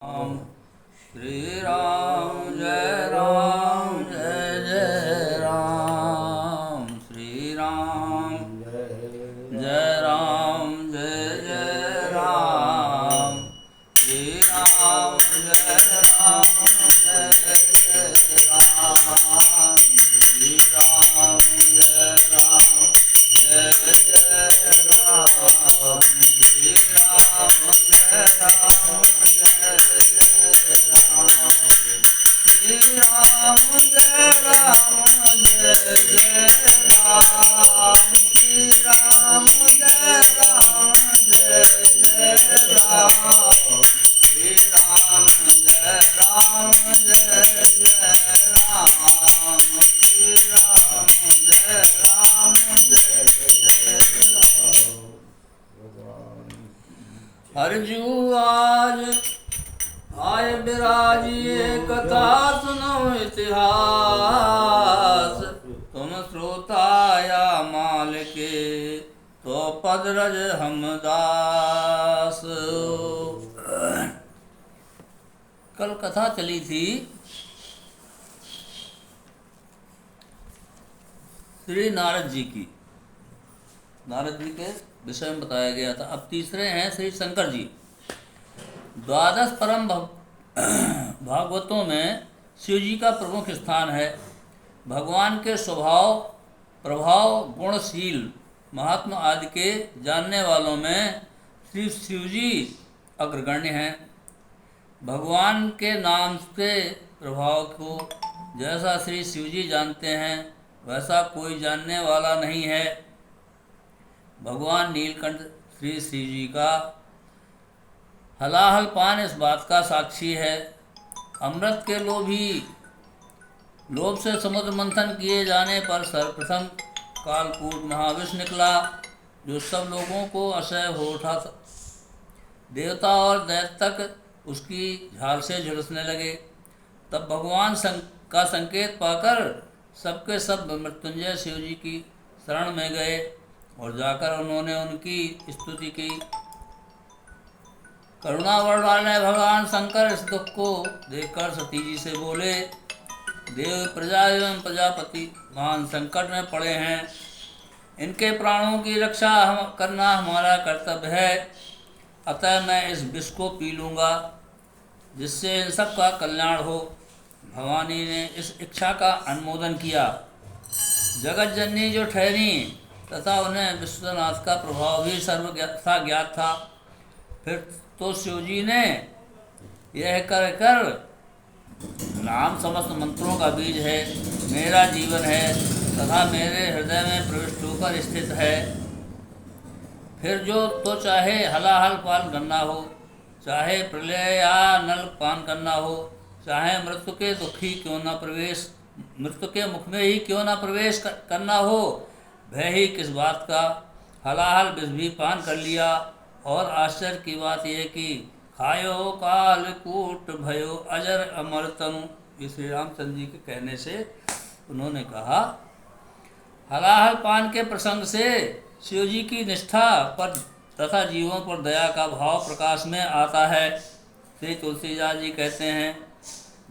राम श्री राम जय जय राम श्री राम जय जय राम श्री राम जय जय राम श्री राम जय जय राम श्री राम जय श्री राम जय राम श्री राम जय राम श्री राम जय हरजू आज आय विराजिए कथा सुनो इतिहास तुम श्रोता या माल के तो पदरज हम दास। कल कथा चली थी श्री नारद जी की। नारद जी के विषय में बताया गया था। अब तीसरे हैं श्री शंकर जी। द्वादश परम भागवतों में शिव जी का प्रमुख स्थान है। भगवान के स्वभाव प्रभाव गुणशील महात्मा आदि के जानने वालों में श्री शिव जी अग्रगण्य हैं। भगवान के नाम के प्रभाव को जैसा श्री शिव जी जानते हैं वैसा कोई जानने वाला नहीं है। भगवान नीलकंठ श्री शिव जी का हलाहल पान इस बात का साक्षी है। अमृत के लोभ से समुद्र मंथन किए जाने पर सर्वप्रथम कालकूट महाविष निकला जो सब लोगों को असह्य हो उठा था। देवता और दैत्य तक उसकी झाल से झुलसने लगे। तब भगवान का संकेत पाकर सबके सब मृत्युंजय शिव जी की शरण में गए और जाकर उन्होंने उनकी स्तुति की। करुणावर वाले भगवान शंकर इस दुख को देखकर सती जी से बोले, देव प्रजा एवं प्रजापति महान संकट में पड़े हैं। इनके प्राणों की रक्षा करना हमारा कर्तव्य है। अतः मैं इस विष को पी लूँगा जिससे इन सब का कल्याण हो। भवानी ने इस इच्छा का अनुमोदन किया। जगत जननी जो ठहरी तथा उन्हें विश्वनाथ का प्रभाव भी सर्वथा ज्ञात था। फिर तो शिव जी ने यह कर नाम समस्त मंत्रों का बीज है, मेरा जीवन है तथा मेरे हृदय में प्रविष्ट होकर स्थित है। फिर जो तो चाहे हलाहल पान करना हो, चाहे प्रलय या नल पान करना हो, चाहे मृत्यु के मुख में ही क्यों न प्रवेश करना हो, भय ही किस बात का। हलाहल विष भी पान कर लिया। और आश्चर्य की बात यह कि खायो कालकूट भयो अजर अमर तनु। ये श्री रामचंद्र जी के कहने से उन्होंने कहा। हलाहल पान के प्रसंग से शिव जी की निष्ठा पर तथा जीवों पर दया का भाव प्रकाश में आता है। श्री तुलसीदास जी कहते हैं,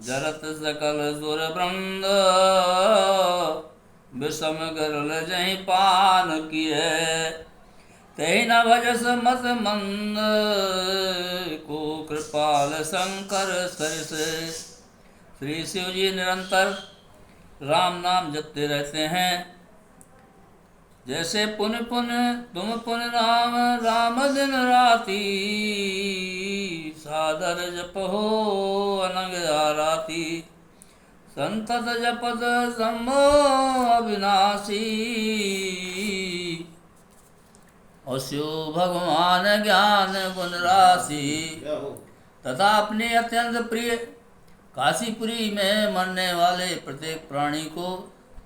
जरत सकल सुर वृंद विषम गरल जहि पान किए, तहि न भजस मत मंद को कृपाल शंकर सरिस। श्री शिव जी निरंतर राम नाम जपते रहते हैं। जैसे पुन पुन तुम पुन राम राम दिन राती, सादर जप हो अनंग आराती, संतत जपत संभो अविनाशी, और शिव भगवान ज्ञान गुण राशि। तथा अपने अत्यंत प्रिय काशीपुरी में मरने वाले प्रत्येक प्राणी को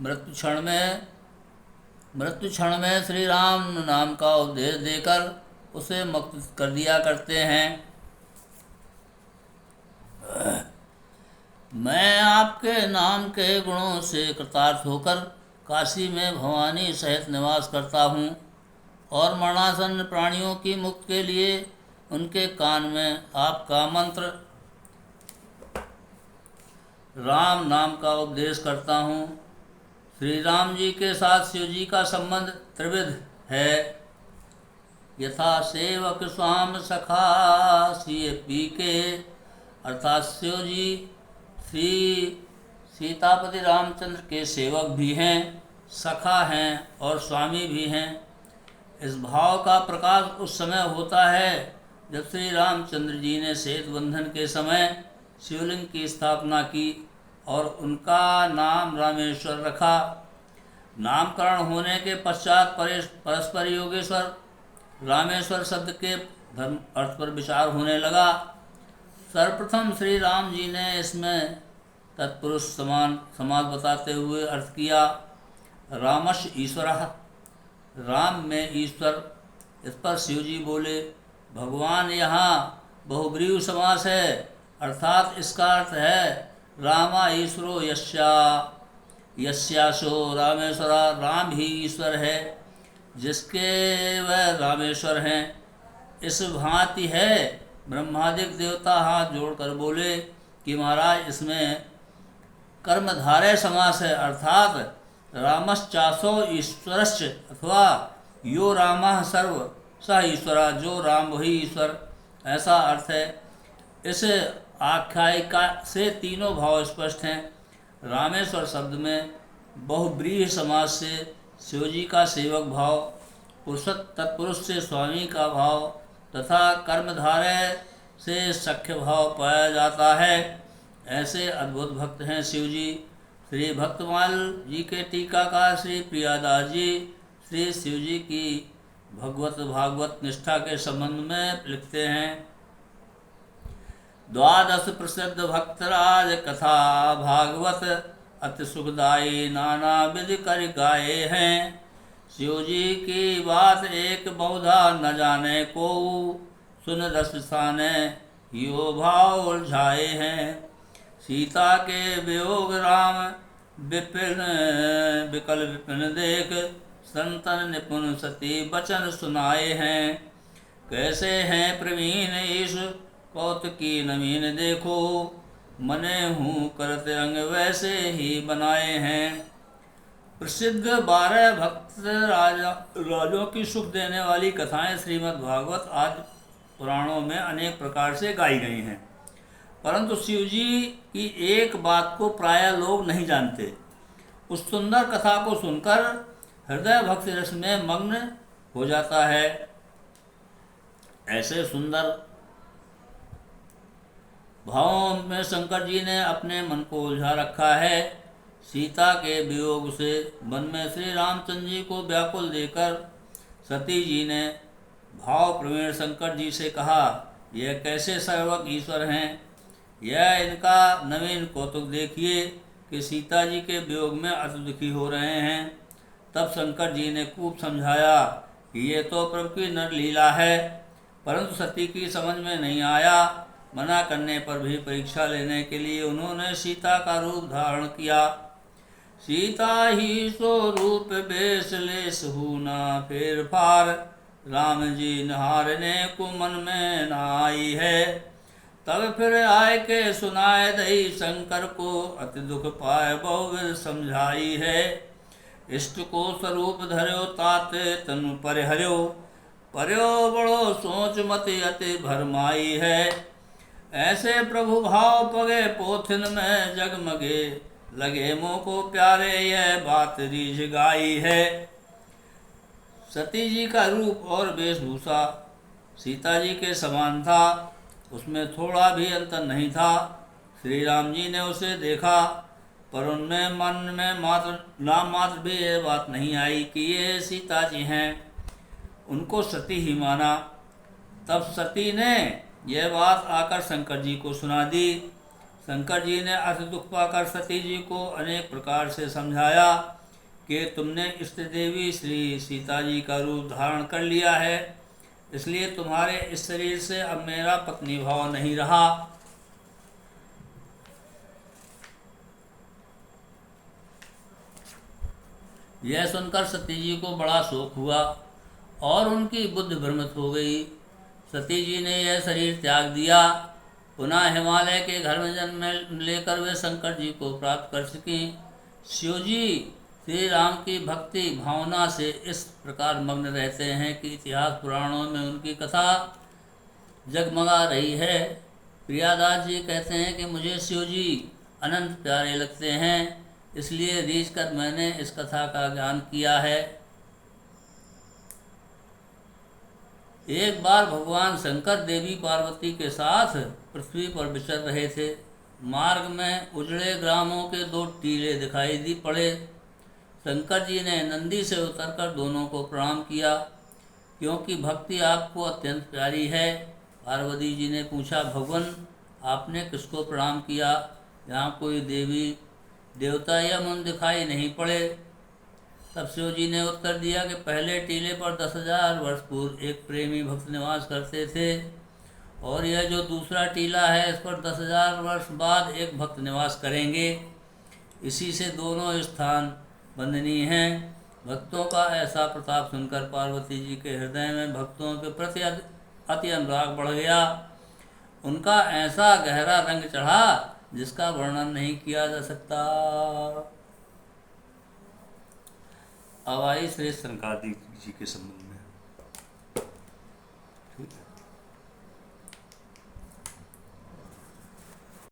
मृत्यु क्षण में श्री राम नाम का उपदेश देकर उसे मुक्त कर दिया करते हैं। मैं आपके नाम के गुणों से कृतार्थ होकर काशी में भवानी सहित निवास करता हूँ और मरणासन्न प्राणियों की मुक्ति के लिए उनके कान में आपका मंत्र राम नाम का उपदेश करता हूँ। श्री राम जी के साथ शिव जी का संबंध त्रिविध है। यथा सेवक स्वाम सखा सिय पी के, अर्थात शिव जी श्री सीतापति रामचंद्र के सेवक भी हैं, सखा हैं और स्वामी भी हैं। इस भाव का प्रकाश उस समय होता है जब श्री रामचंद्र जी ने सेतु बंधन के समय शिवलिंग की स्थापना की और उनका नाम रामेश्वर रखा। नामकरण होने के पश्चात परस्पर योगेश्वर रामेश्वर शब्द के धर्म अर्थ पर विचार होने लगा। सर्वप्रथम श्री राम जी ने इसमें तत्पुरुष समाज बताते हुए अर्थ किया। रामश ईश्वरः, राम में ईश्वर। इस पर शिव जी बोले, भगवान यहाँ बहुब्रीहि समास है, अर्थात इसका अर्थ है रामा ईश्वरो यस्यासो रामेश्वरा, राम ही ईश्वर है जिसके वह रामेश्वर हैं। इस भांति है। ब्रह्मादिक देवता हाथ जोड़कर बोले कि महाराज इसमें कर्मधारय समास है, अर्थात रामश्चासो ईश्वरश्च, अथवा यो रामः सर्व स ईश्वरा, जो राम वही ईश्वर, ऐसा अर्थ है। इस आख्यायिका से तीनों भाव स्पष्ट हैं। रामेश्वर शब्द में बहुब्रीहि समास से शिव जी का सेवक भाव, तत्पुरुष से स्वामी का भाव तथा कर्मधारय से सख्य भाव पाया जाता है। ऐसे अद्भुत भक्त हैं शिव जी। श्री भक्तमाल जी के टीकाकार श्री प्रियादास जी श्री शिव जी की भागवत निष्ठा के संबंध में लिखते हैं। द्वादश प्रसिद्ध भक्तराज कथा भागवत अति सुखदायी नाना विधि कर गाए हैं। शिव जी की बात एक बहुधा न जाने को, सुन रस साने यो भाव उलझाए हैं। सीता के वियोग राम विपिन विकल विपिन देख, संतन निपुण सती वचन सुनाए हैं। कैसे हैं प्रवीण ईश कौतुकी नवीन देखो, मने हूँ करत अंग वैसे ही बनाए हैं। प्रसिद्ध 12 भक्त राजों की सुख देने वाली कथाएं श्रीमद् भागवत आदि पुराणों में अनेक प्रकार से गाई गई हैं, परंतु शिव जी की एक बात को प्रायः लोग नहीं जानते। उस सुंदर कथा को सुनकर हृदय भक्ति रस में मग्न हो जाता है। ऐसे सुंदर भावों में शंकर जी ने अपने मन को उलझा रखा है। सीता के वियोग से वन में श्री रामचंद्र जी को व्याकुल देकर सती जी ने भाव प्रवीण शंकर जी से कहा, यह कैसे सर्वक ईश्वर हैं, यह इनका नवीन कौतुक देखिए कि सीता जी के वियोग में अति दुखी हो रहे हैं। तब शंकर जी ने खूब समझाया कि ये तो प्रभु की नर लीला है, परंतु सती की समझ में नहीं आया। मना करने पर भी परीक्षा लेने के लिए उन्होंने सीता का रूप धारण किया। सीता ही सो रूप बेस लेस हूना फेर फार, राम जी नहारने को मन में न आई है। तब फिर आय के सुनाए दई शंकर को, अति दुख पाए बहुविध समझाई है। इष्ट को स्वरूप धर्यो ताते तनु परिहर्यो, पर्यो बड़ो सोच मति अति भरमाई है। ऐसे प्रभु भाव पगे पोथिन में जगमगे, लगे मोह को प्यारे यह बात रीझ गाई है। सती जी का रूप और वेशभूषा सीता जी के समान था, उसमें थोड़ा भी अंतर नहीं था। श्री राम जी ने उसे देखा, पर उनमें मन में नाम मात्र भी यह बात नहीं आई कि ये सीता जी हैं। उनको सती ही माना। तब सती ने यह बात आकर शंकर जी को सुना दी। शंकर जी ने अति दुख पाकर सती जी को अनेक प्रकार से समझाया कि तुमने इष्ट देवी श्री सीता जी का रूप धारण कर लिया है, इसलिए तुम्हारे इस शरीर से अब मेरा पत्नी भाव नहीं रहा। यह सुनकर सती जी को बड़ा शोक हुआ और उनकी बुद्धि भ्रमित हो गई। सती जी ने यह शरीर त्याग दिया, पुनः हिमालय के घर में जन्म लेकर वे शंकर जी को प्राप्त कर सकें। शिव जी श्री राम की भक्ति भावना से इस प्रकार मग्न रहते हैं कि इतिहास पुराणों में उनकी कथा जगमगा रही है। प्रियादास जी कहते हैं कि मुझे शिव जी अनंत प्यारे लगते हैं, इसलिए रीझ कर मैंने इस कथा का ज्ञान किया है। एक बार भगवान शंकर देवी पार्वती के साथ पृथ्वी पर विचर रहे थे। मार्ग में उजड़े ग्रामों के दो टीले दिखाई दी पड़े। शंकर जी ने नंदी से उतरकर दोनों को प्रणाम किया, क्योंकि भक्ति आपको अत्यंत प्यारी है। पार्वती जी ने पूछा, भगवान आपने किसको प्रणाम किया? यहाँ कोई देवी देवता या मुनि दिखाई नहीं पड़े। तब शिव जी ने उत्तर दिया कि पहले टीले पर 10,000 वर्ष पूर्व एक प्रेमी भक्त निवास करते थे, और यह जो दूसरा टीला है इस पर 10,000 वर्ष बाद एक भक्त निवास करेंगे। इसी से दोनों स्थान वंदनीय हैं। भक्तों का ऐसा प्रताप सुनकर पार्वती जी के हृदय में भक्तों के प्रति अति अनुराग बढ़ गया। उनका ऐसा गहरा रंग चढ़ा जिसका वर्णन नहीं किया जा सकता। अब आई श्री सनकादिक जी के संबंध में।